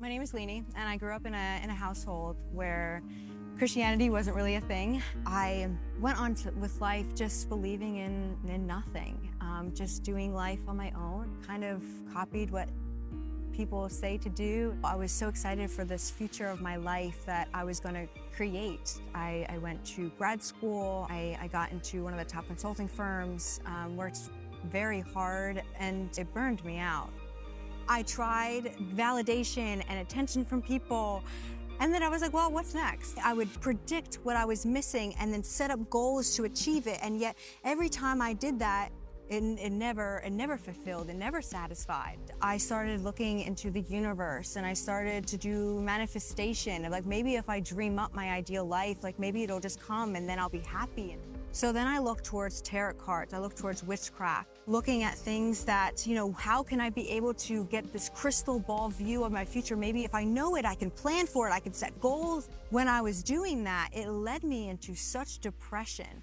My name is Leanie, and I grew up in a household where Christianity wasn't really a thing. I went on with life just believing in nothing, just doing life on my own, kind of copied what people say to do. I was so excited for this future of my life that I was going to create. I went to grad school, I got into one of the top consulting firms, worked very hard, and it burned me out. I tried validation and attention from people, and then I was like, well, what's next? I would predict what I was missing and then set up goals to achieve it, and yet every time I did that, it never fulfilled, it never satisfied. I started looking into the universe, and I started to do manifestation. Like, maybe if I dream up my ideal life, like maybe it'll just come and then I'll be happy. So then I looked towards tarot cards, I looked towards witchcraft, looking at things that, how can I be able to get this crystal ball view of my future? Maybe if I know it, I can plan for it, I can set goals. When I was doing that, it led me into such depression.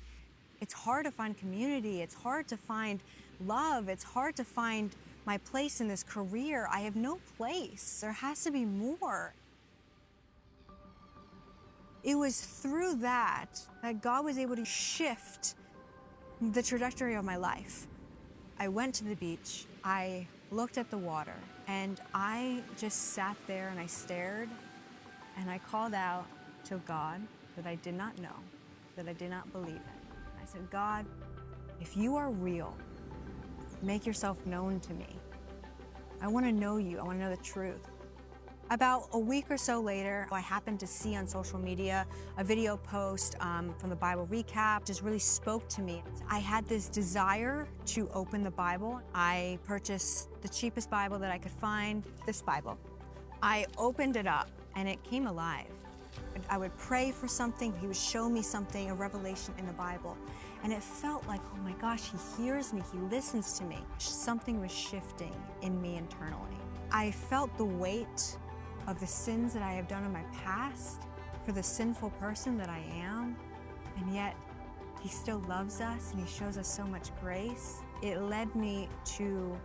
It's hard to find community, it's hard to find love, it's hard to find my place in this career. I have no place. There has to be more. It was through that God was able to shift the trajectory of my life. I went to the beach, I looked at the water, and I just sat there and I stared, and I called out to God that I did not know, that I did not believe in. I said, God, if you are real, make yourself known to me. I want to know you, I want to know the truth. About a week or so later, I happened to see on social media a video post from the Bible Recap. Just really spoke to me. I had this desire to open the Bible. I purchased the cheapest Bible that I could find, this Bible. I opened it up and it came alive. I would pray for something, he would show me something, a revelation in the Bible. And it felt like, oh my gosh, he hears me, he listens to me. Something was shifting in me internally. I felt the weight of the sins that I have done in my past, for the sinful person that I am, and yet he still loves us and he shows us so much grace. It led me to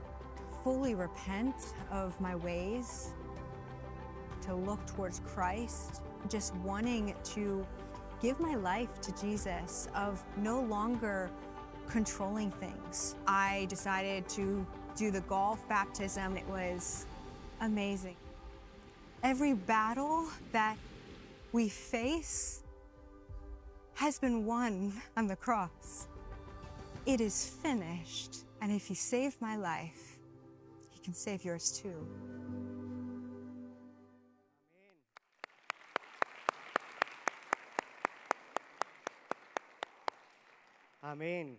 fully repent of my ways, to look towards Christ, just wanting to give my life to Jesus, of no longer controlling things. I decided to do the golf baptism. It was amazing. Every battle that we face has been won on the cross. It is finished. And if he saved my life, he can save yours too. Amén.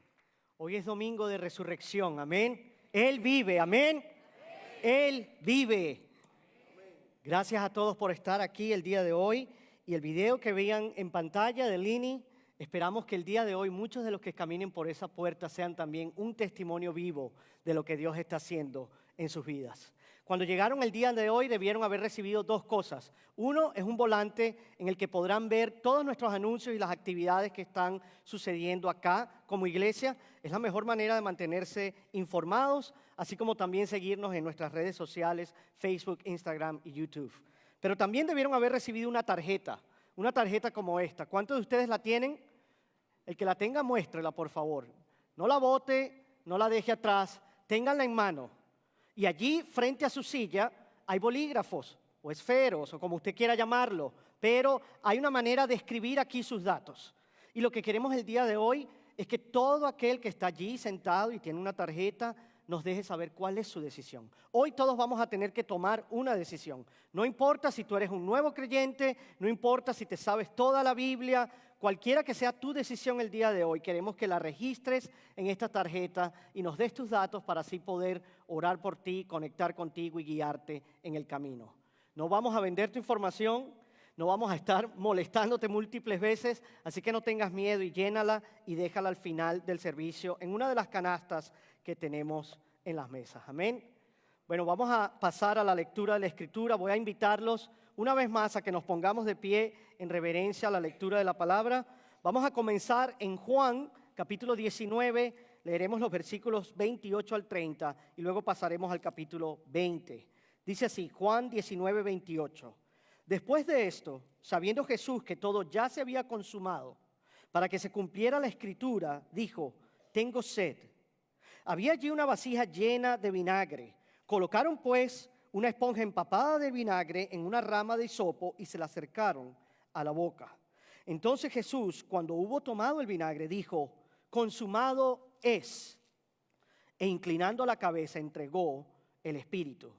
Hoy es domingo de resurrección, amén. Él vive, amén. Él vive. Gracias a todos por estar aquí el día de hoy. Y el video que vean en pantalla de Leanie, esperamos que el día de hoy muchos de los que caminen por esa puerta sean también un testimonio vivo de lo que Dios está haciendo en sus vidas. Cuando llegaron el día de hoy debieron haber recibido dos cosas. Uno es un volante en el que podrán ver todos nuestros anuncios y las actividades que están sucediendo acá como iglesia. Es la mejor manera de mantenerse informados, así como también seguirnos en nuestras redes sociales, Facebook, Instagram y YouTube. Pero también debieron haber recibido una tarjeta como esta. ¿Cuántos de ustedes la tienen? El que la tenga, muéstrela, por favor. No la bote, no la deje atrás, ténganla en mano. Y allí, frente a su silla, hay bolígrafos o esferos o como usted quiera llamarlo, pero hay una manera de escribir aquí sus datos. Y lo que queremos el día de hoy es que todo aquel que está allí sentado y tiene una tarjeta nos deje saber cuál es su decisión. Hoy todos vamos a tener que tomar una decisión. No importa si tú eres un nuevo creyente, no importa si te sabes toda la Biblia, cualquiera que sea tu decisión el día de hoy, queremos que la registres en esta tarjeta y nos des tus datos para así poder orar por ti, conectar contigo y guiarte en el camino. No vamos a vender tu información, no vamos a estar molestándote múltiples veces, así que no tengas miedo y llénala y déjala al final del servicio en una de las canastas que tenemos en las mesas. Amén. Bueno, vamos a pasar a la lectura de la Escritura. Voy a invitarlos una vez más a que nos pongamos de pie en reverencia a la lectura de la palabra. Vamos a comenzar en Juan, capítulo 19. Leeremos los versículos 28 al 30 y luego pasaremos al capítulo 20. Dice así, Juan 19, 28. Después de esto, sabiendo Jesús que todo ya se había consumado, para que se cumpliera la escritura, dijo, tengo sed. Había allí una vasija llena de vinagre. Colocaron pues una esponja empapada de vinagre en una rama de hisopo y se la acercaron a la boca. Entonces Jesús, cuando hubo tomado el vinagre, dijo, consumado es. E inclinando la cabeza, entregó el espíritu.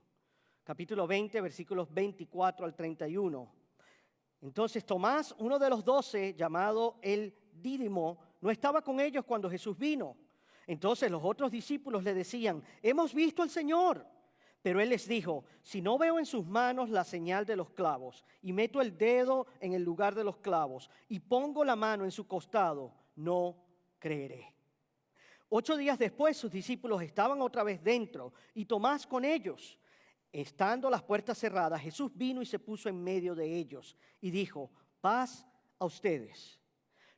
Capítulo 20, versículos 24 al 31. Entonces Tomás, uno de los 12, llamado el Dídimo, no estaba con ellos cuando Jesús vino. Entonces los otros discípulos le decían, hemos visto al Señor. Pero él les dijo, si no veo en sus manos la señal de los clavos, y meto el dedo en el lugar de los clavos, y pongo la mano en su costado, no creeré. 8 días después sus discípulos estaban otra vez dentro, y Tomás con ellos. Estando las puertas cerradas, Jesús vino y se puso en medio de ellos, y dijo, paz a ustedes.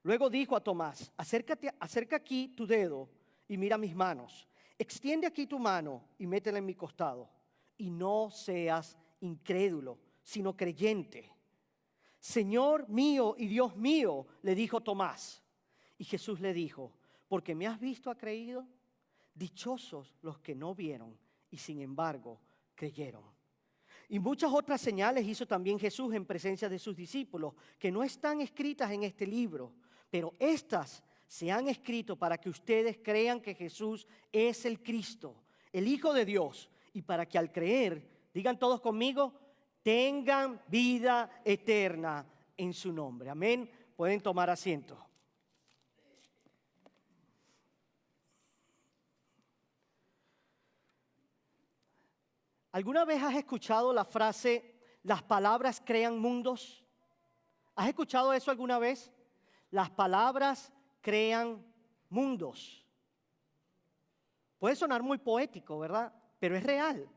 Luego dijo a Tomás, acerca aquí tu dedo y mira mis manos. Extiende aquí tu mano y métela en mi costado. Y no seas incrédulo, sino creyente. Señor mío y Dios mío, le dijo Tomás. Y Jesús le dijo, porque me has visto, has creído. Dichosos los que no vieron y sin embargo creyeron. Y muchas otras señales hizo también Jesús en presencia de sus discípulos, que no están escritas en este libro, pero estas se han escrito para que ustedes crean que Jesús es el Cristo, el Hijo de Dios, y para que al creer, digan todos conmigo, tengan vida eterna en su nombre. Amén. Pueden tomar asiento. ¿Alguna vez has escuchado la frase, las palabras crean mundos? ¿Has escuchado eso alguna vez? Las palabras crean mundos. Puede sonar muy poético, ¿verdad? Pero es real.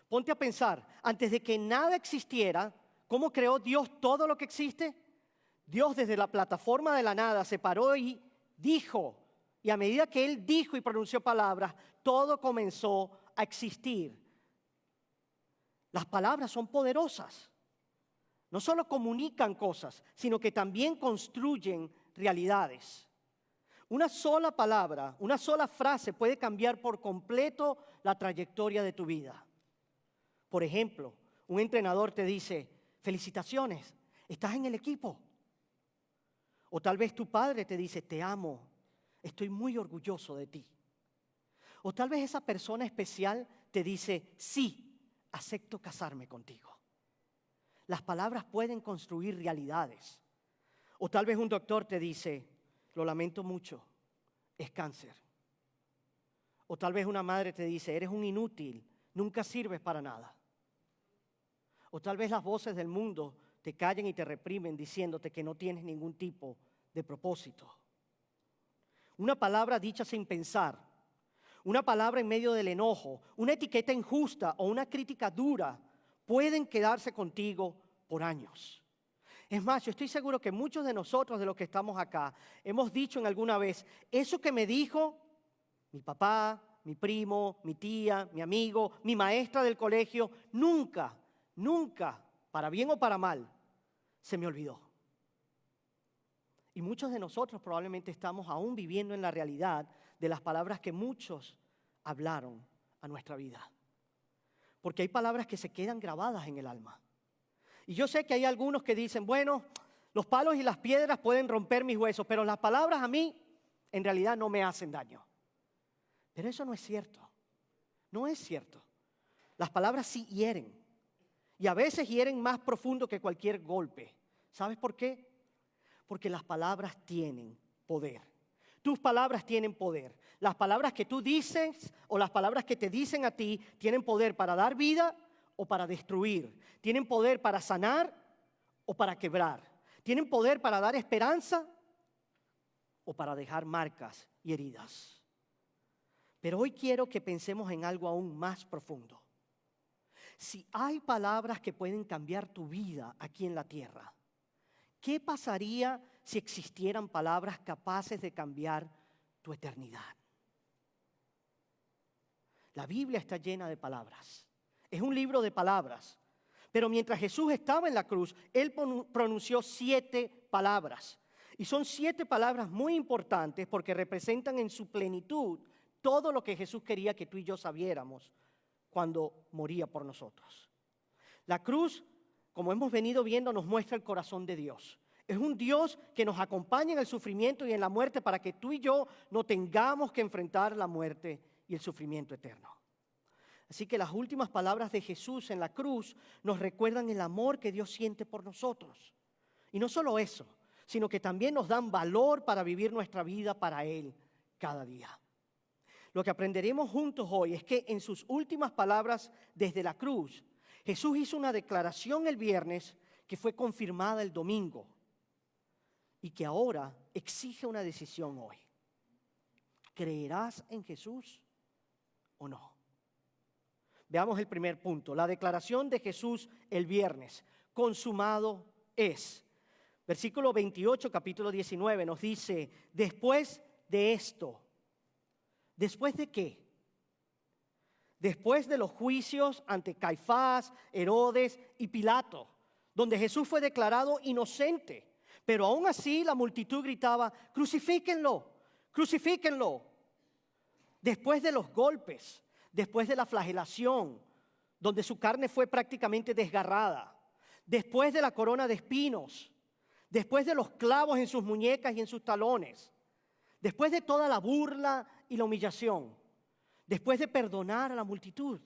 Ponte a pensar, antes de que nada existiera, ¿cómo creó Dios todo lo que existe? Dios desde la plataforma de la nada se paró y dijo, y a medida que Él dijo y pronunció palabras, todo comenzó a existir. Las palabras son poderosas. No solo comunican cosas, sino que también construyen realidades. Una sola palabra, una sola frase puede cambiar por completo la trayectoria de tu vida. Por ejemplo, un entrenador te dice, felicitaciones, estás en el equipo. O tal vez tu padre te dice, te amo, estoy muy orgulloso de ti. O tal vez esa persona especial te dice, sí, acepto casarme contigo. Las palabras pueden construir realidades. O tal vez un doctor te dice, lo lamento mucho, es cáncer. O tal vez una madre te dice, eres un inútil, nunca sirves para nada. O tal vez las voces del mundo te callan y te reprimen diciéndote que no tienes ningún tipo de propósito. Una palabra dicha sin pensar, una palabra en medio del enojo, una etiqueta injusta o una crítica dura pueden quedarse contigo por años. Es más, yo estoy seguro que muchos de nosotros, de los que estamos acá, hemos dicho en alguna vez, eso que me dijo mi papá, mi primo, mi tía, mi amigo, mi maestra del colegio, nunca, para bien o para mal, se me olvidó. Y muchos de nosotros probablemente estamos aún viviendo en la realidad de las palabras que muchos hablaron a nuestra vida. Porque hay palabras que se quedan grabadas en el alma. Y yo sé que hay algunos que dicen, bueno, los palos y las piedras pueden romper mis huesos, pero las palabras a mí en realidad no me hacen daño. Pero eso no es cierto. No es cierto. Las palabras sí hieren. Y a veces hieren más profundo que cualquier golpe. ¿Sabes por qué? Porque las palabras tienen poder. Tus palabras tienen poder. Las palabras que tú dices o las palabras que te dicen a ti tienen poder para dar vida o para destruir. Tienen poder para sanar o para quebrar. Tienen poder para dar esperanza o para dejar marcas y heridas. Pero hoy quiero que pensemos en algo aún más profundo. Si hay palabras que pueden cambiar tu vida aquí en la tierra, ¿qué pasaría si existieran palabras capaces de cambiar tu eternidad? La Biblia está llena de palabras. Es un libro de palabras. Pero mientras Jesús estaba en la cruz, Él pronunció 7 palabras. Y son 7 palabras muy importantes porque representan en su plenitud todo lo que Jesús quería que tú y yo sabiéramos cuando moría por nosotros. La cruz, como hemos venido viendo, nos muestra el corazón de Dios. Es un Dios que nos acompaña en el sufrimiento y en la muerte para que tú y yo no tengamos que enfrentar la muerte y el sufrimiento eterno. Así que las últimas palabras de Jesús en la cruz nos recuerdan el amor que Dios siente por nosotros. Y no solo eso, sino que también nos dan valor para vivir nuestra vida para Él cada día. Lo que aprenderemos juntos hoy es que en sus últimas palabras desde la cruz, Jesús hizo una declaración el viernes que fue confirmada el domingo y que ahora exige una decisión hoy. ¿Creerás en Jesús o no? Veamos el primer punto, la declaración de Jesús el viernes. Consumado es. Versículo 28, capítulo 19 nos dice, después de esto, ¿después de qué? Después de los juicios ante Caifás, Herodes y Pilato, donde Jesús fue declarado inocente. Pero aún así la multitud gritaba, crucifíquenlo, crucifíquenlo. Después de los golpes, después de la flagelación, donde su carne fue prácticamente desgarrada, después de la corona de espinos, después de los clavos en sus muñecas y en sus talones, después de toda la burla y la humillación, después de perdonar a la multitud,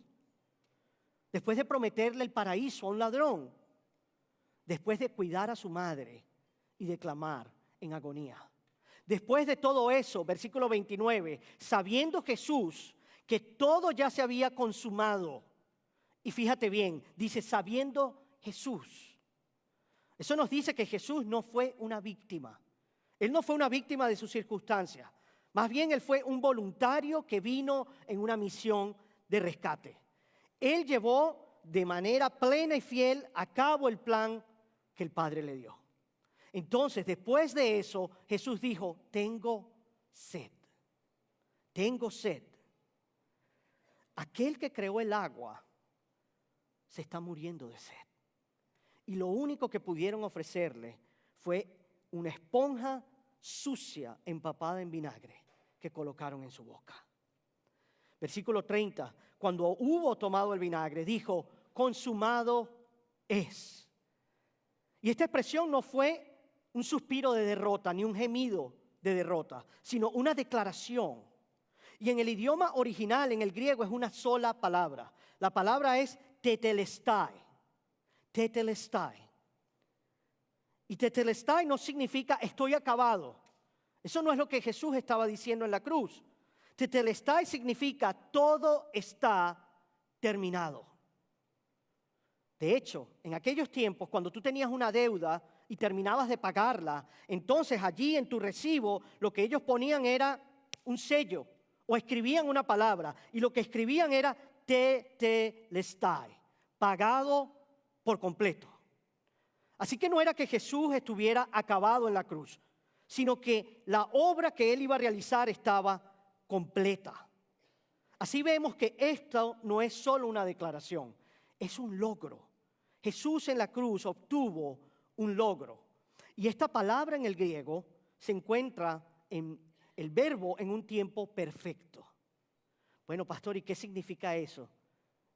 después de prometerle el paraíso a un ladrón, después de cuidar a su madre y de clamar en agonía. Después de todo eso, versículo 29, sabiendo Jesús que todo ya se había consumado, y fíjate bien, dice sabiendo Jesús. Eso nos dice que Jesús no fue una víctima. Él no fue una víctima de sus circunstancias. Más bien, Él fue un voluntario que vino en una misión de rescate. Él llevó de manera plena y fiel a cabo el plan que el Padre le dio. Entonces, después de eso, Jesús dijo, tengo sed. Tengo sed. Aquel que creó el agua se está muriendo de sed. Y lo único que pudieron ofrecerle fue una esponja sucia empapada en vinagre que colocaron en su boca. Versículo 30, cuando hubo tomado el vinagre, dijo, consumado es. Y esta expresión no fue un suspiro de derrota ni un gemido de derrota, sino una declaración. Y en el idioma original, en el griego, es una sola palabra. La palabra es tetelestai. Tetelestai. Y tetelestai no significa estoy acabado. Eso no es lo que Jesús estaba diciendo en la cruz. Tetelestai significa todo está terminado. De hecho, en aquellos tiempos, cuando tú tenías una deuda y terminabas de pagarla, entonces allí en tu recibo lo que ellos ponían era un sello o escribían una palabra. Y lo que escribían era tetelestai, pagado por completo. Así que no era que Jesús estuviera acabado en la cruz, sino que la obra que Él iba a realizar estaba completa. Así vemos que esto no es solo una declaración, es un logro. Jesús en la cruz obtuvo un logro. Y esta palabra en el griego se encuentra en el verbo en un tiempo perfecto. Bueno, pastor, ¿y qué significa eso?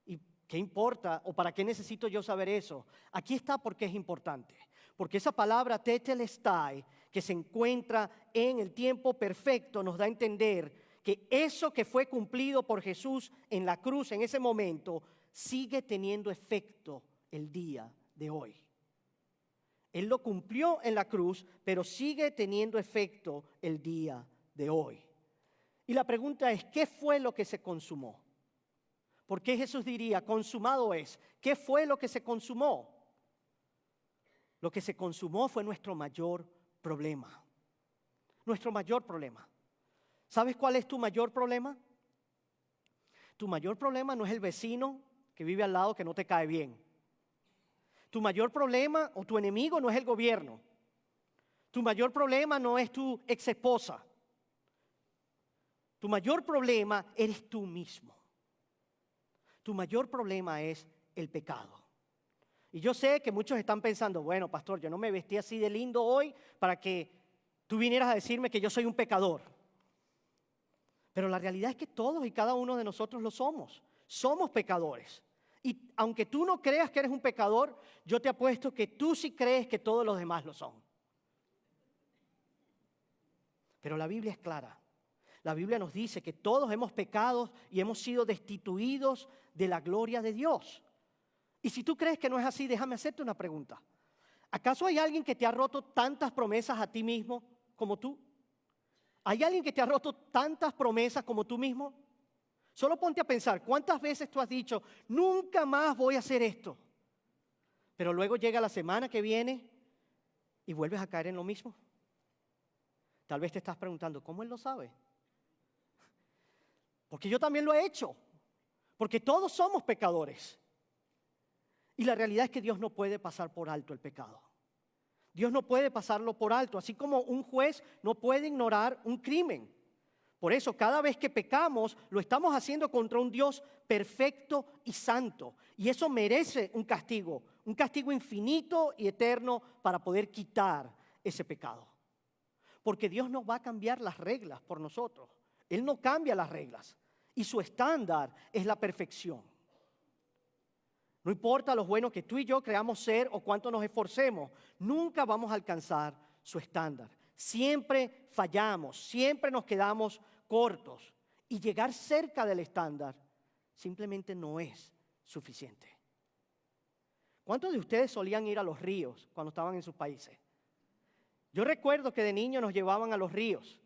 ¿Y qué importa? ¿O para qué necesito yo saber eso? Aquí está porque es importante. Porque esa palabra tetelestai, que se encuentra en el tiempo perfecto, nos da a entender que eso que fue cumplido por Jesús en la cruz en ese momento sigue teniendo efecto el día de hoy. Él lo cumplió en la cruz, pero sigue teniendo efecto el día de hoy. Y la pregunta es, ¿qué fue lo que se consumó? ¿Por qué Jesús diría, consumado es? ¿Qué fue lo que se consumó? Lo que se consumó fue nuestro mayor problema. Nuestro mayor problema. ¿Sabes cuál es tu mayor problema? Tu mayor problema no es el vecino que vive al lado que no te cae bien. Tu mayor problema o tu enemigo no es el gobierno. Tu mayor problema no es tu ex esposa. Tu mayor problema eres tú mismo. Tu mayor problema es el pecado. Y yo sé que muchos están pensando, bueno, pastor, yo no me vestí así de lindo hoy para que tú vinieras a decirme que yo soy un pecador. Pero la realidad es que todos y cada uno de nosotros lo somos. Somos pecadores. Y aunque tú no creas que eres un pecador, yo te apuesto que tú sí crees que todos los demás lo son. Pero la Biblia es clara. La Biblia nos dice que todos hemos pecado y hemos sido destituidos de la gloria de Dios. Y si tú crees que no es así, déjame hacerte una pregunta. ¿Acaso hay alguien que te ha roto tantas promesas a ti mismo como tú? ¿Hay alguien que te ha roto tantas promesas como tú mismo? Solo ponte a pensar, ¿cuántas veces tú has dicho, nunca más voy a hacer esto? Pero luego llega la semana que viene y vuelves a caer en lo mismo. Tal vez te estás preguntando, ¿cómo él lo sabe? Porque yo también lo he hecho. Porque todos somos pecadores. Y la realidad es que Dios no puede pasar por alto el pecado. Dios no puede pasarlo por alto, así como un juez no puede ignorar un crimen. Por eso, cada vez que pecamos, lo estamos haciendo contra un Dios perfecto y santo. Y eso merece un castigo infinito y eterno para poder quitar ese pecado. Porque Dios no va a cambiar las reglas por nosotros. Él no cambia las reglas. Y su estándar es la perfección. No importa lo bueno que tú y yo creamos ser o cuánto nos esforcemos, nunca vamos a alcanzar su estándar. Siempre fallamos, siempre nos quedamos cortos. Y llegar cerca del estándar simplemente no es suficiente. ¿Cuántos de ustedes solían ir a los ríos cuando estaban en sus países? Yo recuerdo que de niño nos llevaban a los ríos.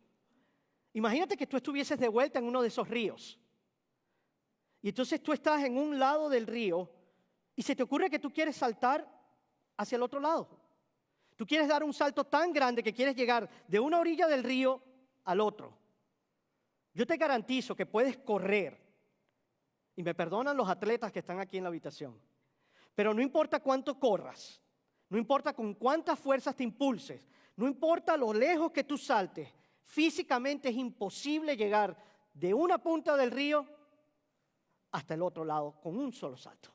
Imagínate que tú estuvieses de vuelta en uno de esos ríos. Y entonces tú estás en un lado del río y se te ocurre que tú quieres saltar hacia el otro lado. Tú quieres dar un salto tan grande que quieres llegar de una orilla del río al otro. Yo te garantizo que puedes correr. Y me perdonan los atletas que están aquí en la habitación. Pero no importa cuánto corras, no importa con cuántas fuerzas te impulses, no importa lo lejos que tú saltes, físicamente es imposible llegar de una punta del río hasta el otro lado con un solo salto.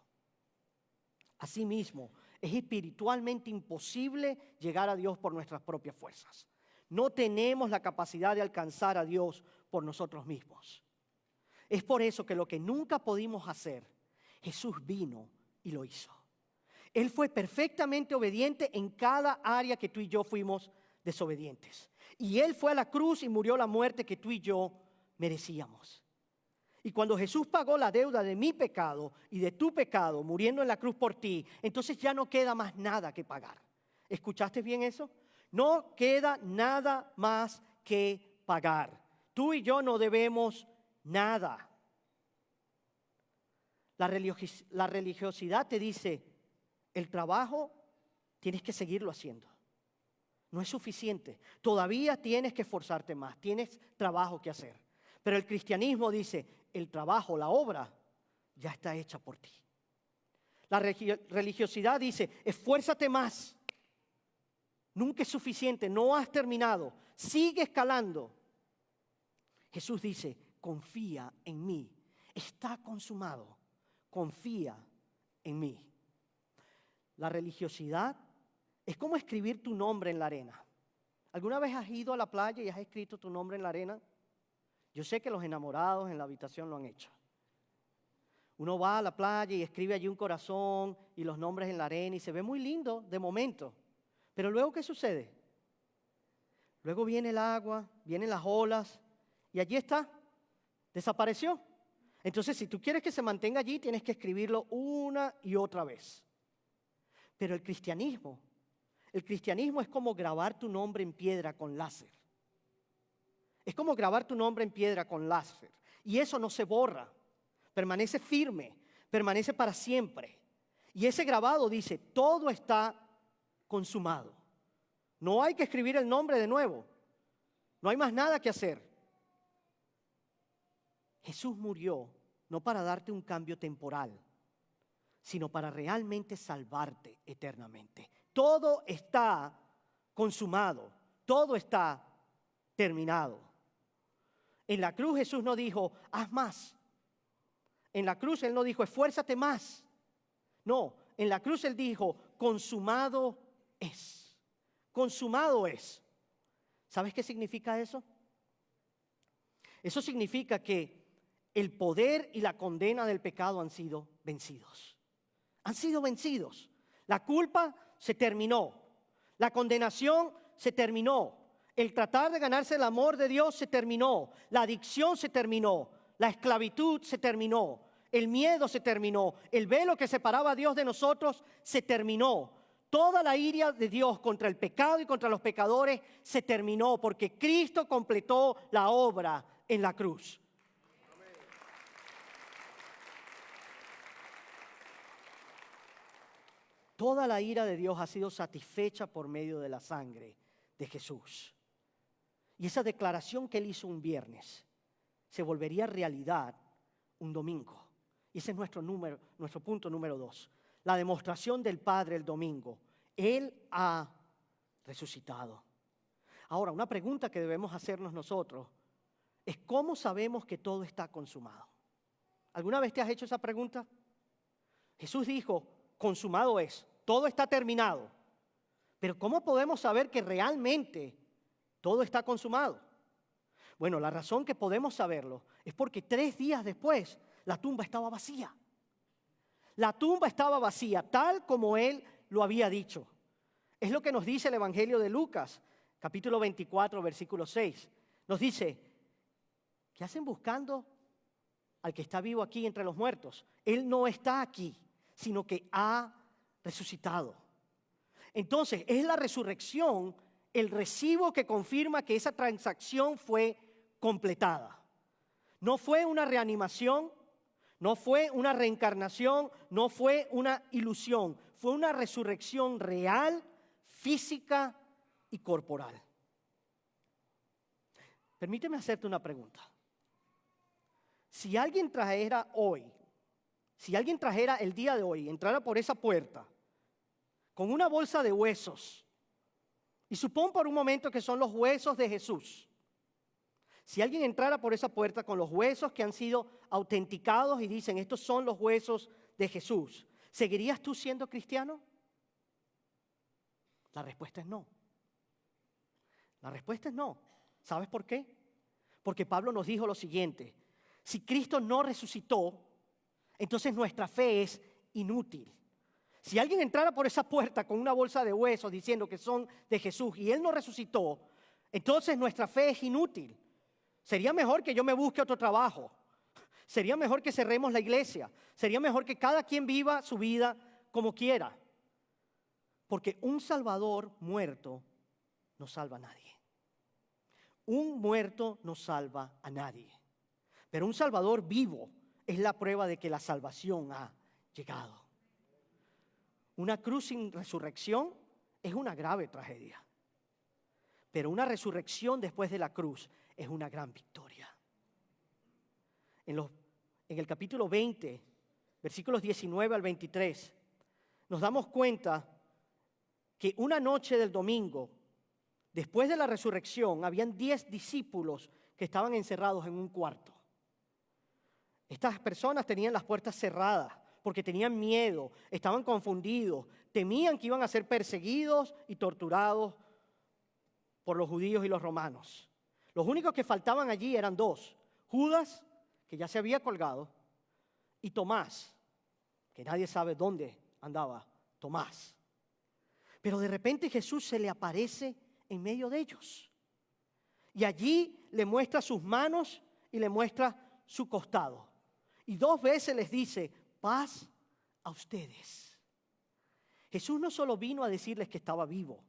Asimismo, es espiritualmente imposible llegar a Dios por nuestras propias fuerzas. No tenemos la capacidad de alcanzar a Dios por nosotros mismos. Es por eso que lo que nunca pudimos hacer, Jesús vino y lo hizo. Él fue perfectamente obediente en cada área que tú y yo fuimos desobedientes. Y Él fue a la cruz y murió la muerte que tú y yo merecíamos. Y cuando Jesús pagó la deuda de mi pecado y de tu pecado, muriendo en la cruz por ti, entonces ya no queda más nada que pagar. ¿Escuchaste bien eso? No queda nada más que pagar. Tú y yo no debemos nada. La religiosidad te dice, el trabajo tienes que seguirlo haciendo. No es suficiente. Todavía tienes que esforzarte más. Tienes trabajo que hacer. Pero el cristianismo dice, el trabajo, la obra, ya está hecha por ti. La religiosidad dice, esfuérzate más. Nunca es suficiente, no has terminado. Sigue escalando. Jesús dice, confía en mí. Está consumado. Confía en mí. La religiosidad es como escribir tu nombre en la arena. ¿Alguna vez has ido a la playa y has escrito tu nombre en la arena? Yo sé que los enamorados en la habitación lo han hecho. Uno va a la playa y escribe allí un corazón y los nombres en la arena y se ve muy lindo de momento. Pero luego, ¿qué sucede? Luego viene el agua, vienen las olas y allí está, desapareció. Entonces, si tú quieres que se mantenga allí, tienes que escribirlo una y otra vez. Pero el cristianismo es como grabar tu nombre en piedra con láser. Es como grabar tu nombre en piedra con láser. Y eso no se borra. Permanece firme, permanece para siempre. Y ese grabado dice, todo está consumado. No hay que escribir el nombre de nuevo. No hay más nada que hacer. Jesús murió no para darte un cambio temporal, sino para realmente salvarte eternamente. Todo está consumado, todo está terminado. En la cruz Jesús no dijo, haz más. en la cruz Él no dijo, esfuérzate más. No, en la cruz Él dijo, consumado es. Consumado es. ¿Sabes qué significa eso? Eso significa que el poder y la condena del pecado han sido vencidos. Han sido vencidos. La culpa se terminó. La condenación se terminó. El tratar de ganarse el amor de Dios se terminó. La adicción se terminó. La esclavitud se terminó. El miedo se terminó. El velo que separaba a Dios de nosotros se terminó. Toda la ira de Dios contra el pecado y contra los pecadores se terminó porque Cristo completó la obra en la cruz. Toda la ira de Dios ha sido satisfecha por medio de la sangre de Jesús. Y esa declaración que Él hizo un viernes se volvería realidad un domingo. Y ese es nuestro punto número 2. La demostración del Padre el domingo. Él ha resucitado. Ahora, una pregunta que debemos hacernos nosotros es ¿cómo sabemos que todo está consumado? ¿Alguna vez te has hecho esa pregunta? Jesús dijo, consumado es, todo está terminado. Pero ¿cómo podemos saber que realmente todo está consumado? Bueno, la razón que podemos saberlo es porque 3 días después la tumba estaba vacía. La tumba estaba vacía, tal como Él lo había dicho. Es lo que nos dice el Evangelio de Lucas, capítulo 24, versículo 6. Nos dice, ¿qué hacen buscando al que está vivo aquí entre los muertos? Él no está aquí, sino que ha resucitado. Entonces, es la resurrección el recibo que confirma que esa transacción fue completada. No fue una reanimación, no fue una reencarnación, no fue una ilusión. Fue una resurrección real, física y corporal. Permíteme hacerte una pregunta. Si alguien trajera el día de hoy, entrara por esa puerta con una bolsa de huesos, y supón por un momento que son los huesos de Jesús. Si alguien entrara por esa puerta con los huesos que han sido autenticados y dicen, estos son los huesos de Jesús, ¿seguirías tú siendo cristiano? La respuesta es no. La respuesta es no. ¿Sabes por qué? Porque Pablo nos dijo lo siguiente, si Cristo no resucitó, entonces nuestra fe es inútil. Si alguien entrara por esa puerta con una bolsa de huesos diciendo que son de Jesús y Él no resucitó, entonces nuestra fe es inútil. Sería mejor que yo me busque otro trabajo. Sería mejor que cerremos la iglesia. Sería mejor que cada quien viva su vida como quiera. Porque un Salvador muerto no salva a nadie. Un muerto no salva a nadie. Pero un Salvador vivo es la prueba de que la salvación ha llegado. Una cruz sin resurrección es una grave tragedia. Pero una resurrección después de la cruz es una gran victoria. En el capítulo 20, versículos 19 al 23, nos damos cuenta que una noche del domingo, después de la resurrección, habían 10 discípulos que estaban encerrados en un cuarto. Estas personas tenían las puertas cerradas porque tenían miedo, estaban confundidos, temían que iban a ser perseguidos y torturados por los judíos y los romanos. Los únicos que faltaban allí eran 2, Judas, que ya se había colgado, y Tomás, que nadie sabe dónde andaba Tomás. Pero de repente Jesús se le aparece en medio de ellos. Y allí le muestra sus manos y le muestra su costado. Y 2 veces les dice, paz a ustedes. Jesús no solo vino a decirles que estaba vivo,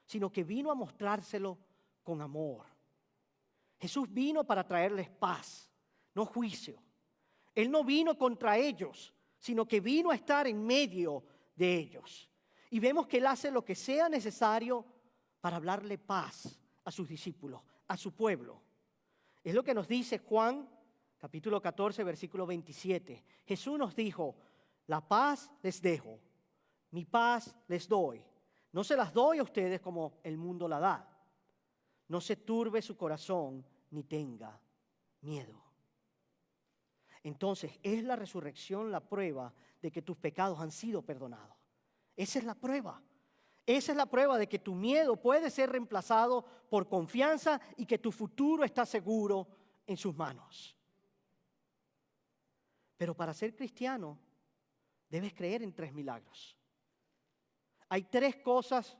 sino que vino a mostrárselo con amor. Jesús vino para traerles paz, no juicio. Él no vino contra ellos, sino que vino a estar en medio de ellos. Y vemos que Él hace lo que sea necesario para hablarle paz a sus discípulos, a su pueblo. Es lo que nos dice Juan, capítulo 14, versículo 27. Jesús nos dijo, la paz les dejo, mi paz les doy. No se las doy a ustedes como el mundo la da. No se turbe su corazón ni tenga miedo. entonces es la resurrección la prueba de que tus pecados han sido perdonados. Esa es la prueba. Esa es la prueba de que tu miedo puede ser reemplazado por confianza y que tu futuro está seguro en sus manos. Pero para ser cristiano, debes creer en 3 milagros. Hay 3 cosas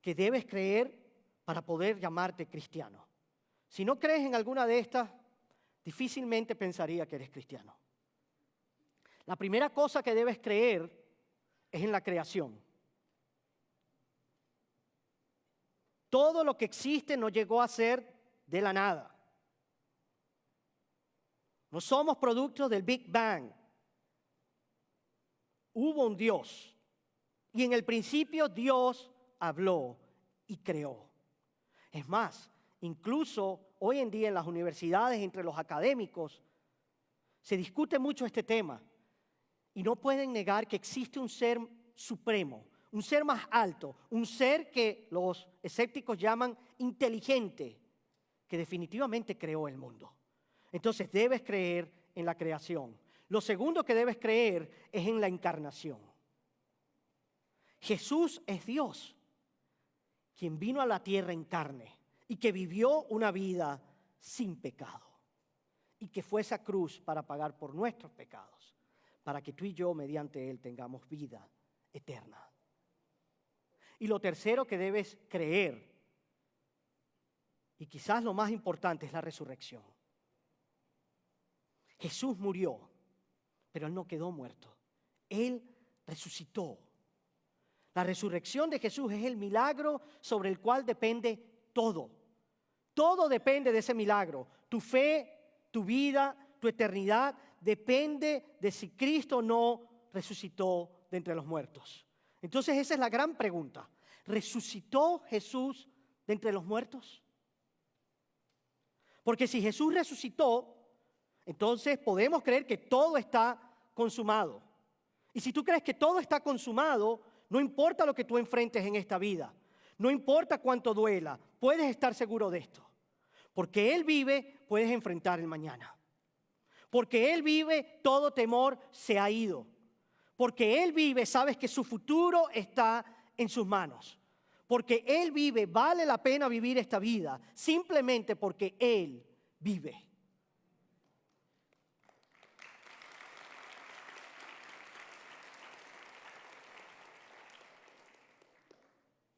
que debes creer para poder llamarte cristiano. Si no crees en alguna de estas, difícilmente pensaría que eres cristiano. La primera cosa que debes creer es en la creación. Todo lo que existe no llegó a ser de la nada. No somos productos del Big Bang. Hubo un Dios. Y en el principio Dios habló y creó. Es más, incluso hoy en día en las universidades, entre los académicos, se discute mucho este tema. Y no pueden negar que existe un ser supremo, un ser más alto, un ser que los escépticos llaman inteligente, que definitivamente creó el mundo. Entonces debes creer en la creación. Lo segundo que debes creer es en la encarnación. Jesús es Dios, quien vino a la tierra en carne y que vivió una vida sin pecado y que fue esa cruz para pagar por nuestros pecados, para que tú y yo mediante Él tengamos vida eterna. Y lo tercero que debes creer, y quizás lo más importante, es la resurrección. Jesús murió, pero Él no quedó muerto. Él resucitó. La resurrección de Jesús es el milagro sobre el cual depende todo. Todo depende de ese milagro. Tu fe, tu vida, tu eternidad depende de si Cristo no resucitó de entre los muertos. Entonces esa es la gran pregunta. ¿Resucitó Jesús de entre los muertos? Porque si Jesús resucitó, entonces podemos creer que todo está consumado. Y si tú crees que todo está consumado, no importa lo que tú enfrentes en esta vida, no importa cuánto duela, puedes estar seguro de esto. Porque Él vive, puedes enfrentar el mañana. Porque Él vive, todo temor se ha ido. Porque Él vive, sabes que su futuro está en sus manos. Porque Él vive, vale la pena vivir esta vida, simplemente porque Él vive.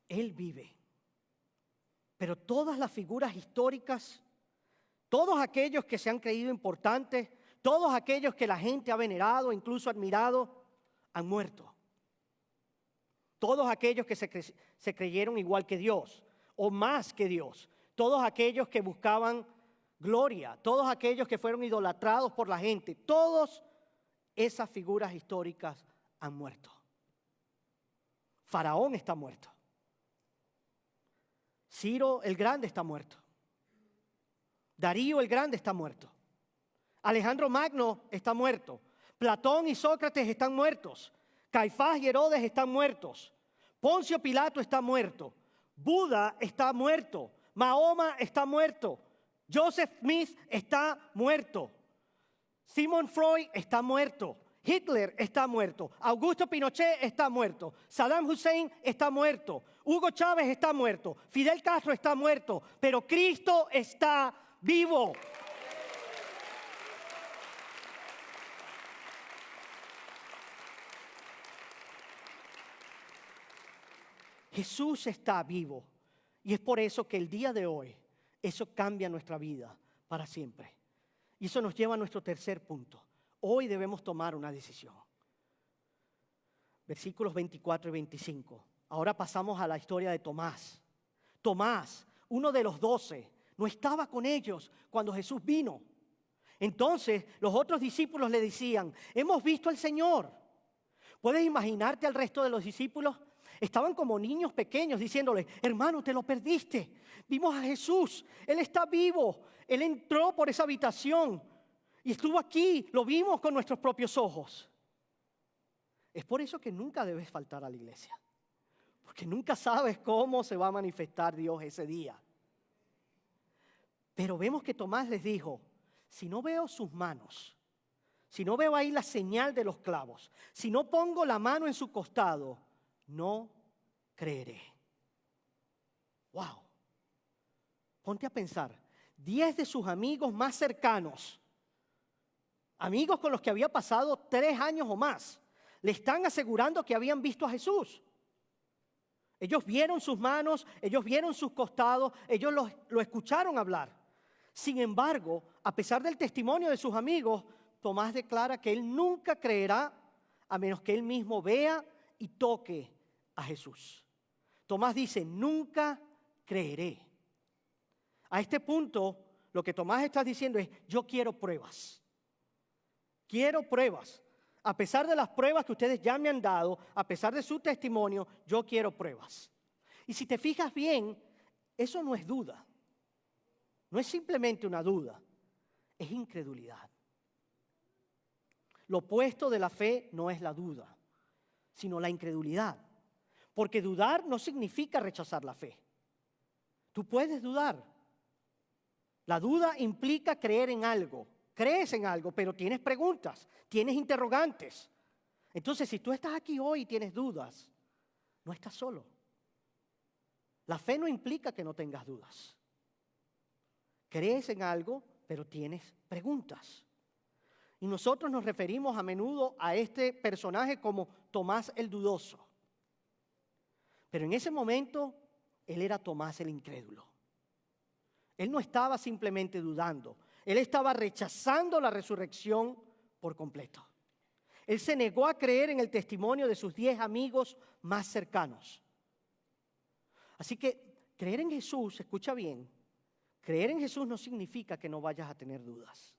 Él vive. Pero todas las figuras históricas, todos aquellos que se han creído importantes, todos aquellos que la gente ha venerado, incluso admirado, han muerto. Todos aquellos que se creyeron igual que Dios o más que Dios. Todos aquellos que buscaban gloria, todos aquellos que fueron idolatrados por la gente, todas esas figuras históricas han muerto. Faraón está muerto. Ciro el Grande está muerto. Darío el Grande está muerto. Alejandro Magno está muerto. Platón y Sócrates están muertos. Caifás y Herodes están muertos. Poncio Pilato está muerto. Buda está muerto. Mahoma está muerto. Joseph Smith está muerto. Sigmund Freud está muerto. Hitler está muerto. Augusto Pinochet está muerto. Saddam Hussein está muerto. Hugo Chávez está muerto. Fidel Castro está muerto. Pero Cristo está vivo. Jesús está vivo. Y es por eso que el día de hoy, eso cambia nuestra vida para siempre. Y eso nos lleva a nuestro tercer punto. Hoy debemos tomar una decisión. Versículos 24 y 25. Ahora pasamos a la historia de Tomás. Tomás, uno de los 12, no estaba con ellos cuando Jesús vino. Entonces los otros discípulos le decían, hemos visto al Señor. ¿Puedes imaginarte al resto de los discípulos? Estaban como niños pequeños diciéndole, hermano, te lo perdiste. Vimos a Jesús, Él está vivo. Él entró por esa habitación y estuvo aquí, lo vimos con nuestros propios ojos. Es por eso que nunca debes faltar a la iglesia. Porque nunca sabes cómo se va a manifestar Dios ese día. Pero vemos que Tomás les dijo, si no veo sus manos si no veo ahí la señal de los clavos, si no pongo la mano en su costado, no creeré. Wow. Ponte a pensar, 10 de sus amigos más cercanos, amigos con los que había pasado 3 años o más, le están asegurando que habían visto a Jesús. Ellos vieron sus manos, ellos vieron sus costados, ellos lo escucharon hablar. Sin embargo, a pesar del testimonio de sus amigos, Tomás declara que él nunca creerá a menos que él mismo vea y toque a Jesús. Tomás dice, nunca creeré. A este punto, lo que Tomás está diciendo es, yo quiero pruebas. Quiero pruebas. A pesar de las pruebas que ustedes ya me han dado, a pesar de su testimonio, yo quiero pruebas. Y si te fijas bien, eso no es duda. No es simplemente una duda, es incredulidad. Lo opuesto de la fe no es la duda, sino la incredulidad. Porque dudar no significa rechazar la fe. Tú puedes dudar. La duda implica creer en algo. Crees en algo, pero tienes preguntas, tienes interrogantes. Entonces, si tú estás aquí hoy y tienes dudas, no estás solo. La fe no implica que no tengas dudas. Crees en algo, pero tienes preguntas. Y nosotros nos referimos a menudo a este personaje como Tomás el dudoso. Pero en ese momento, él era Tomás el incrédulo. Él no estaba simplemente dudando. Él estaba rechazando la resurrección por completo. Él se negó a creer en el testimonio de sus 10 amigos más cercanos. Así que creer en Jesús, escucha bien, creer en Jesús no significa que no vayas a tener dudas.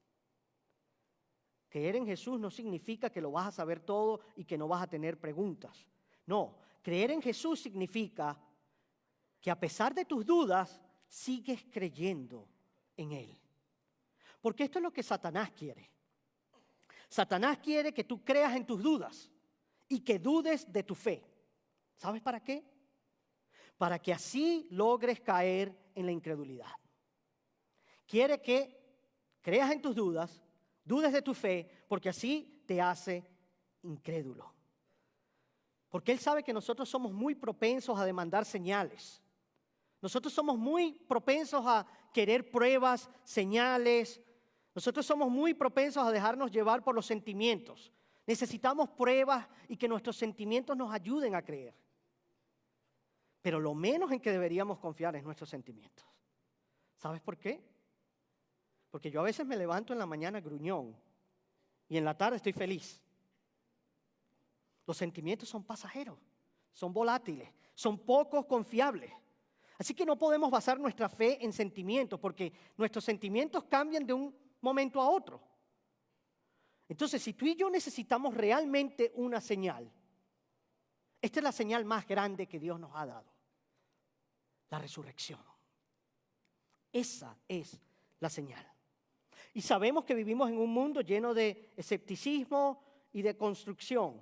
Creer en Jesús no significa que lo vas a saber todo y que no vas a tener preguntas. No, creer en Jesús significa que a pesar de tus dudas, sigues creyendo en Él. Porque esto es lo que Satanás quiere. Satanás quiere que tú creas en tus dudas y que dudes de tu fe. ¿Sabes para qué? Para que así logres caer en la incredulidad. Quiere que creas en tus dudas, dudes de tu fe, porque así te hace incrédulo. Porque él sabe que nosotros somos muy propensos a demandar señales. Nosotros somos muy propensos a querer pruebas, señales. Nosotros somos muy propensos a dejarnos llevar por los sentimientos. Necesitamos pruebas y que nuestros sentimientos nos ayuden a creer. Pero lo menos en que deberíamos confiar es nuestros sentimientos. ¿Sabes por qué? Porque yo a veces me levanto en la mañana gruñón y en la tarde estoy feliz. Los sentimientos son pasajeros, son volátiles, son poco confiables. Así que no podemos basar nuestra fe en sentimientos porque nuestros sentimientos cambian de un momento a otro. Entonces, si tú y yo necesitamos realmente una señal, esta es la señal más grande que Dios nos ha dado. La resurrección. Esa es la señal. Y sabemos que vivimos en un mundo lleno de escepticismo y de construcción.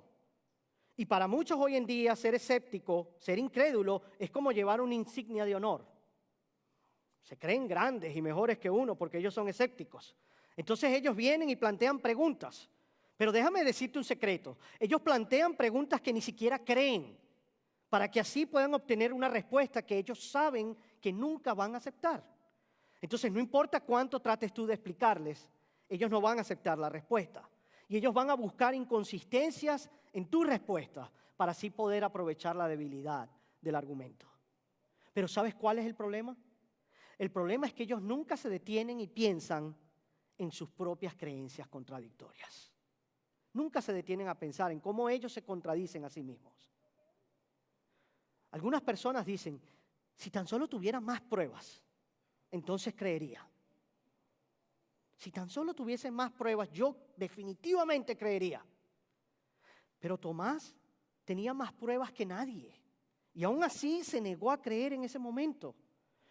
Y para muchos hoy en día ser escéptico, ser incrédulo, es como llevar una insignia de honor. Se creen grandes y mejores que uno porque ellos son escépticos. Entonces ellos vienen y plantean preguntas. Pero déjame decirte un secreto. Ellos plantean preguntas que ni siquiera creen, para que así puedan obtener una respuesta que ellos saben que nunca van a aceptar. Entonces no importa cuánto trates tú de explicarles, ellos no van a aceptar la respuesta. Y ellos van a buscar inconsistencias en tu respuesta para así poder aprovechar la debilidad del argumento. Pero ¿sabes cuál es el problema? El problema es que ellos nunca se detienen y piensan en sus propias creencias contradictorias. Nunca se detienen a pensar en cómo ellos se contradicen a sí mismos. Algunas personas dicen, si tan solo tuviera más pruebas, entonces creería. Si tan solo tuviese más pruebas, yo definitivamente creería. Pero Tomás tenía más pruebas que nadie. Y aún así se negó a creer en ese momento.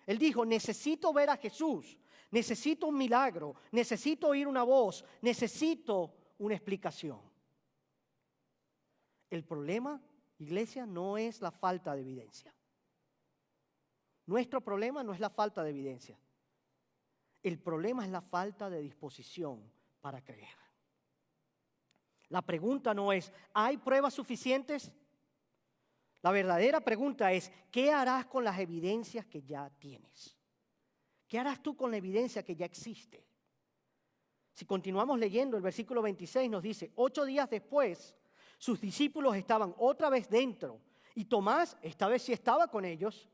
Él dijo, necesito ver a Jesús, necesito un milagro, necesito oír una voz, necesito una explicación. El problema, iglesia, no es la falta de evidencia. Nuestro problema no es la falta de evidencia. El problema es la falta de disposición para creer. La pregunta no es, ¿hay pruebas suficientes? La verdadera pregunta es, ¿qué harás con las evidencias que ya tienes? ¿Qué harás tú con la evidencia que ya existe? Si continuamos leyendo, el versículo 26 nos dice, 8 días después, sus discípulos estaban otra vez dentro y Tomás, esta vez sí estaba con ellos,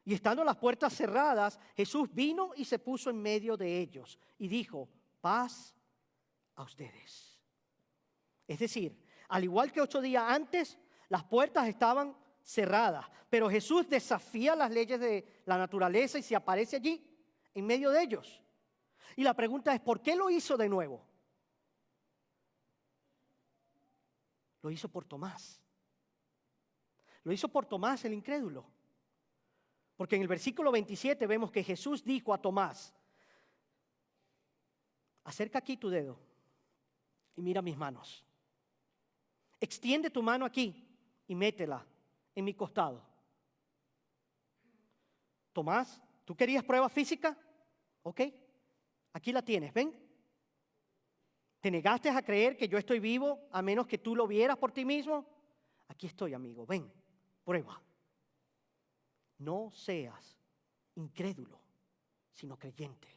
y estando las puertas cerradas, Jesús vino y se puso en medio de ellos y dijo, paz a ustedes. Es decir, al igual que 8 días antes, las puertas estaban cerradas, pero Jesús desafía las leyes de la naturaleza y se aparece allí, en medio de ellos. Y la pregunta es, ¿por qué lo hizo de nuevo? Lo hizo por Tomás. Lo hizo por Tomás el incrédulo. Porque en el versículo 27 vemos que Jesús dijo a Tomás, acerca aquí tu dedo y mira mis manos. Extiende tu mano aquí y métela en mi costado. Tomás, ¿tú querías prueba física? Ok, aquí la tienes, ven. ¿Te negaste a creer que yo estoy vivo a menos que tú lo vieras por ti mismo? Aquí estoy, amigo, ven, prueba. No seas incrédulo, sino creyente.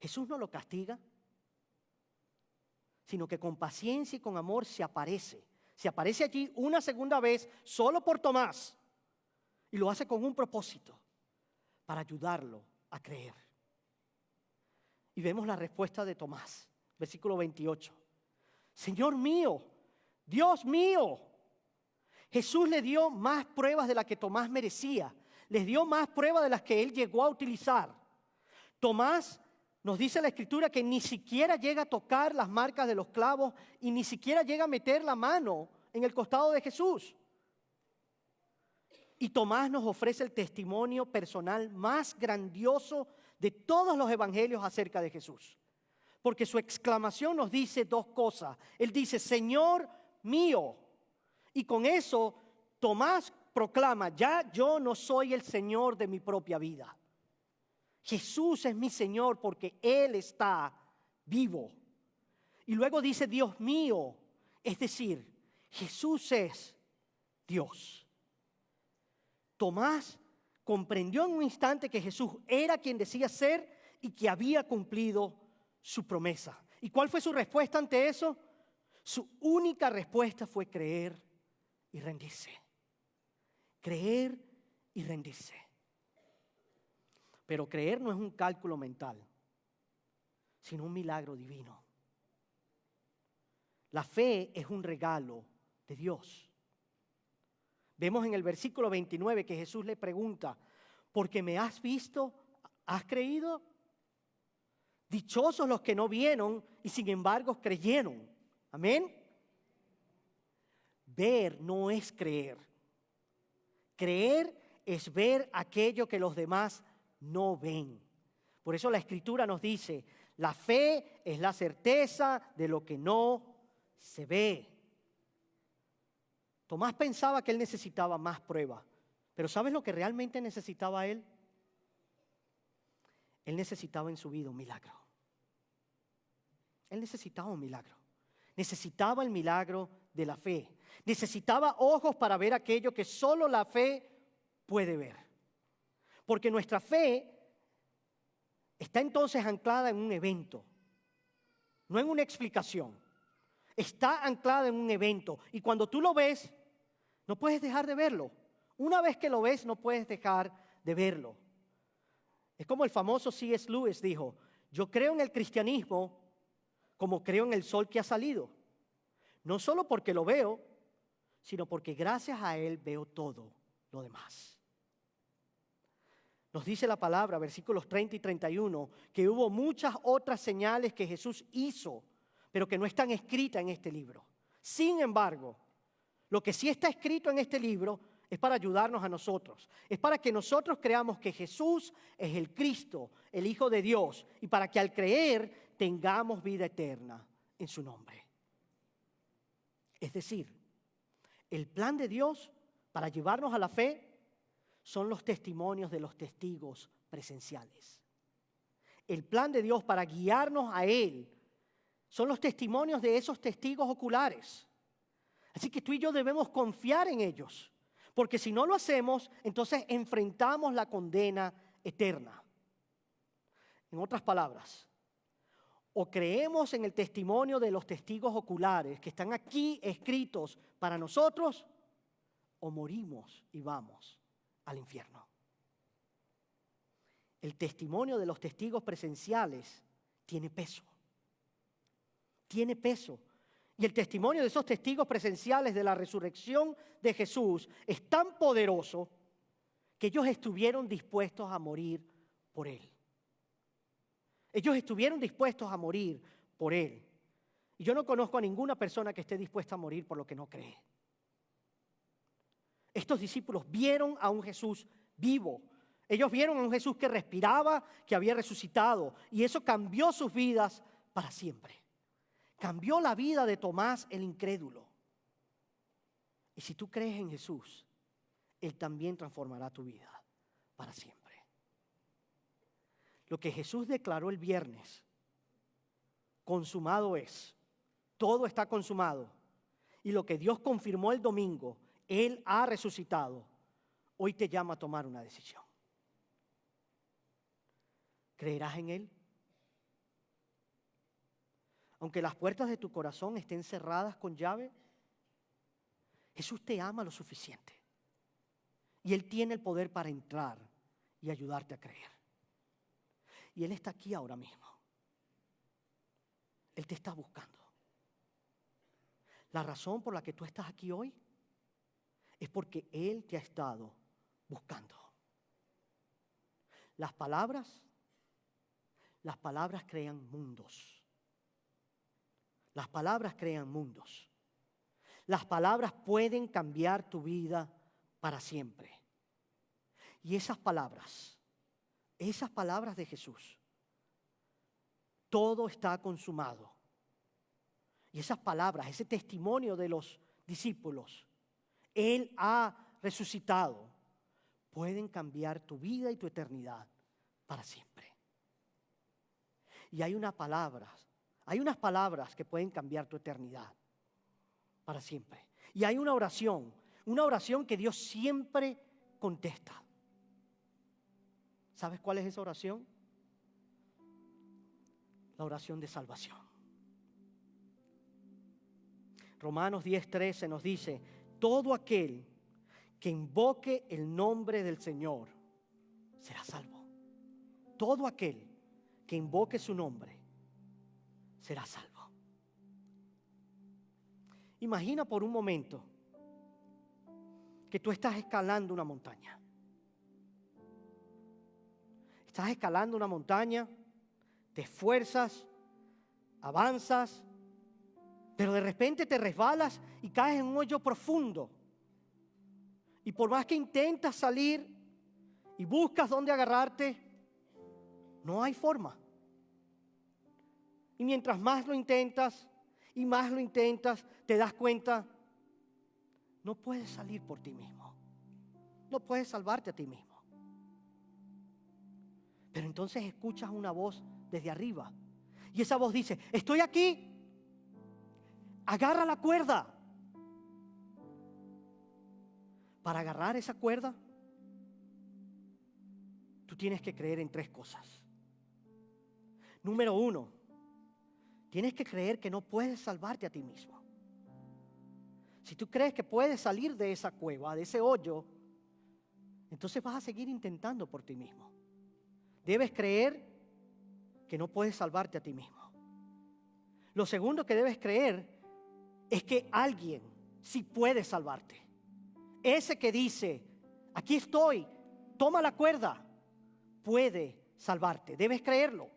Jesús no lo castiga, sino que con paciencia y con amor se aparece. Se aparece allí una segunda vez solo por Tomás y lo hace con un propósito, para ayudarlo a creer. Y vemos la respuesta de Tomás, versículo 28. Señor mío, Dios mío. Jesús le dio más pruebas de las que Tomás merecía. Les dio más pruebas de las que él llegó a utilizar. Tomás, nos dice la Escritura que ni siquiera llega a tocar las marcas de los clavos y ni siquiera llega a meter la mano en el costado de Jesús. Y Tomás nos ofrece el testimonio personal más grandioso de todos los evangelios acerca de Jesús. Porque su exclamación nos dice dos cosas. Él dice, Señor mío. Y con eso Tomás proclama, ya yo no soy el Señor de mi propia vida. Jesús es mi Señor porque Él está vivo. Y luego dice, Dios mío, es decir, Jesús es Dios. Tomás comprendió en un instante que Jesús era quien decía ser y que había cumplido su promesa. ¿Y cuál fue su respuesta ante eso? Su única respuesta fue creer y rendirse. Creer y rendirse. Pero creer no es un cálculo mental, sino un milagro divino. La fe es un regalo de Dios. Vemos en el versículo 29 que Jesús le pregunta, ¿porque me has visto? ¿Has creído? Dichosos los que no vieron y sin embargo creyeron. Amén. Ver no es creer. Creer es ver aquello que los demás no ven. Por eso la Escritura nos dice, la fe es la certeza de lo que no se ve. Tomás pensaba que él necesitaba más pruebas, pero ¿sabes lo que realmente necesitaba él? Él necesitaba en su vida un milagro. Él necesitaba un milagro. Necesitaba el milagro de la fe. Necesitaba ojos para ver aquello que solo la fe puede ver. Porque nuestra fe está entonces anclada en un evento, no en una explicación. Está anclada en un evento. Y cuando tú lo ves, no puedes dejar de verlo. Una vez que lo ves, no puedes dejar de verlo. Es como el famoso C.S. Lewis dijo, yo creo en el cristianismo como creo en el sol que ha salido. No solo porque lo veo, sino porque gracias a él veo todo lo demás. Nos dice la palabra, versículos 30 y 31, que hubo muchas otras señales que Jesús hizo, pero que no están escritas en este libro. Sin embargo, lo que sí está escrito en este libro es para ayudarnos a nosotros. Es para que nosotros creamos que Jesús es el Cristo, el Hijo de Dios, y para que al creer tengamos vida eterna en su nombre. Es decir, el plan de Dios para llevarnos a la fe son los testimonios de los testigos presenciales. El plan de Dios para guiarnos a Él son los testimonios de esos testigos oculares. Así que tú y yo debemos confiar en ellos, porque si no lo hacemos, entonces enfrentamos la condena eterna. En otras palabras, o creemos en el testimonio de los testigos oculares que están aquí escritos para nosotros, o morimos y vamos al infierno. El testimonio de los testigos presenciales tiene peso. Tiene peso. Y el testimonio de esos testigos presenciales de la resurrección de Jesús es tan poderoso que ellos estuvieron dispuestos a morir por Él. Ellos estuvieron dispuestos a morir por Él. Y yo no conozco a ninguna persona que esté dispuesta a morir por lo que no cree. Estos discípulos vieron a un Jesús vivo. Ellos vieron a un Jesús que respiraba, que había resucitado. Y eso cambió sus vidas para siempre. Cambió la vida de Tomás el incrédulo. Y si tú crees en Jesús, Él también transformará tu vida para siempre. Lo que Jesús declaró el viernes, consumado es, todo está consumado. Y lo que Dios confirmó el domingo, Él ha resucitado. Hoy te llama a tomar una decisión. ¿Creerás en Él? Aunque las puertas de tu corazón estén cerradas con llave, Jesús te ama lo suficiente. Y Él tiene el poder para entrar y ayudarte a creer. Y Él está aquí ahora mismo. Él te está buscando. La razón por la que tú estás aquí hoy es porque Él te ha estado buscando. Las palabras crean mundos. Las palabras crean mundos. Las palabras pueden cambiar tu vida para siempre. Y esas palabras de Jesús, todo está consumado. Y esas palabras, ese testimonio de los discípulos, Él ha resucitado, pueden cambiar tu vida y tu eternidad para siempre. Y hay unas palabras que pueden cambiar tu eternidad para siempre. Y hay una oración que Dios siempre contesta. ¿Sabes cuál es esa oración? La oración de salvación. Romanos 10:13 nos dice, todo aquel que invoque el nombre del Señor será salvo. Todo aquel que invoque su nombre será salvo. Imagina por un momento que tú estás escalando una montaña. Estás escalando una montaña, te esfuerzas, avanzas, pero de repente te resbalas y caes en un hoyo profundo. Y por más que intentas salir y buscas dónde agarrarte, no hay forma. Y mientras más lo intentas y más lo intentas, te das cuenta, no puedes salir por ti mismo. No puedes salvarte a ti mismo. Pero entonces escuchas una voz desde arriba. Y esa voz dice, estoy aquí. Agarra la cuerda. Para agarrar esa cuerda, tú tienes que creer en 3 cosas. Número 1, tienes que creer que no puedes salvarte a ti mismo. Si tú crees que puedes salir de esa cueva, de ese hoyo, entonces vas a seguir intentando por ti mismo. Debes creer que no puedes salvarte a ti mismo. Lo segundo que debes creer es que alguien sí puede salvarte. Ese que dice, aquí estoy, toma la cuerda, puede salvarte. Debes creerlo.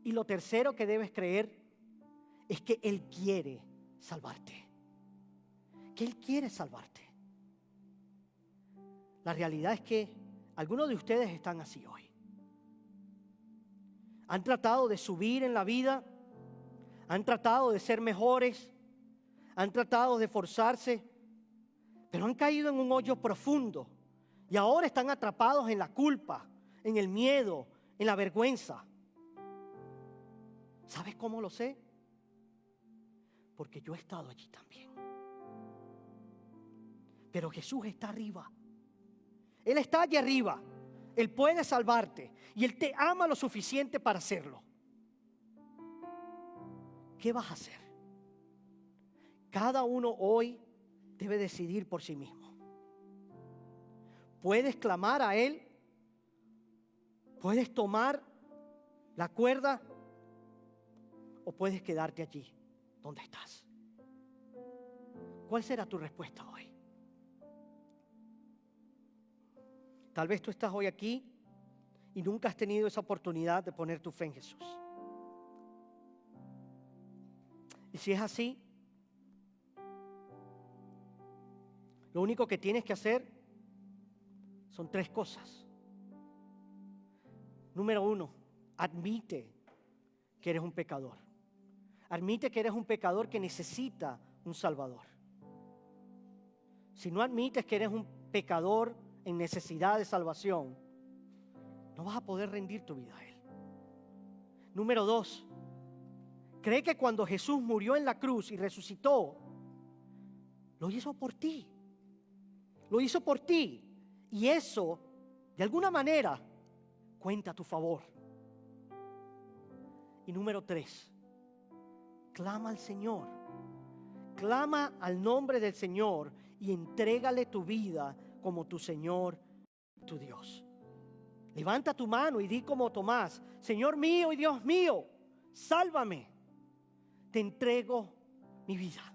Y lo tercero que debes creer es que Él quiere salvarte. Que Él quiere salvarte. La realidad es que algunos de ustedes están así hoy. Han tratado de subir en la vida, han tratado de ser mejores, han tratado de esforzarse, pero han caído en un hoyo profundo y ahora están atrapados en la culpa, en el miedo, en la vergüenza. ¿Sabes cómo lo sé? Porque yo he estado allí también. Pero Jesús está arriba. Él está allí arriba. Él puede salvarte y Él te ama lo suficiente para hacerlo. ¿Qué vas a hacer? Cada uno hoy debe decidir por sí mismo. Puedes clamar a Él. Puedes tomar la cuerda o puedes quedarte allí donde estás. ¿Cuál será tu respuesta hoy? Tal vez tú estás hoy aquí y nunca has tenido esa oportunidad de poner tu fe en Jesús. Y si es así, lo único que tienes que hacer son 3 cosas. Número 1, admite que eres un pecador. Admite que eres un pecador que necesita un Salvador. Si no admites que eres un pecador en necesidad de salvación, no vas a poder rendir tu vida a Él. Número 2, cree que cuando Jesús murió en la cruz y resucitó, lo hizo por ti. Lo hizo por ti. Y eso, de alguna manera, cuenta a tu favor. Y número 3, clama al Señor. Clama al nombre del Señor y entrégale tu vida como tu Señor, tu Dios. Levanta tu mano y di como Tomás: Señor mío y Dios mío, sálvame. Te entrego mi vida.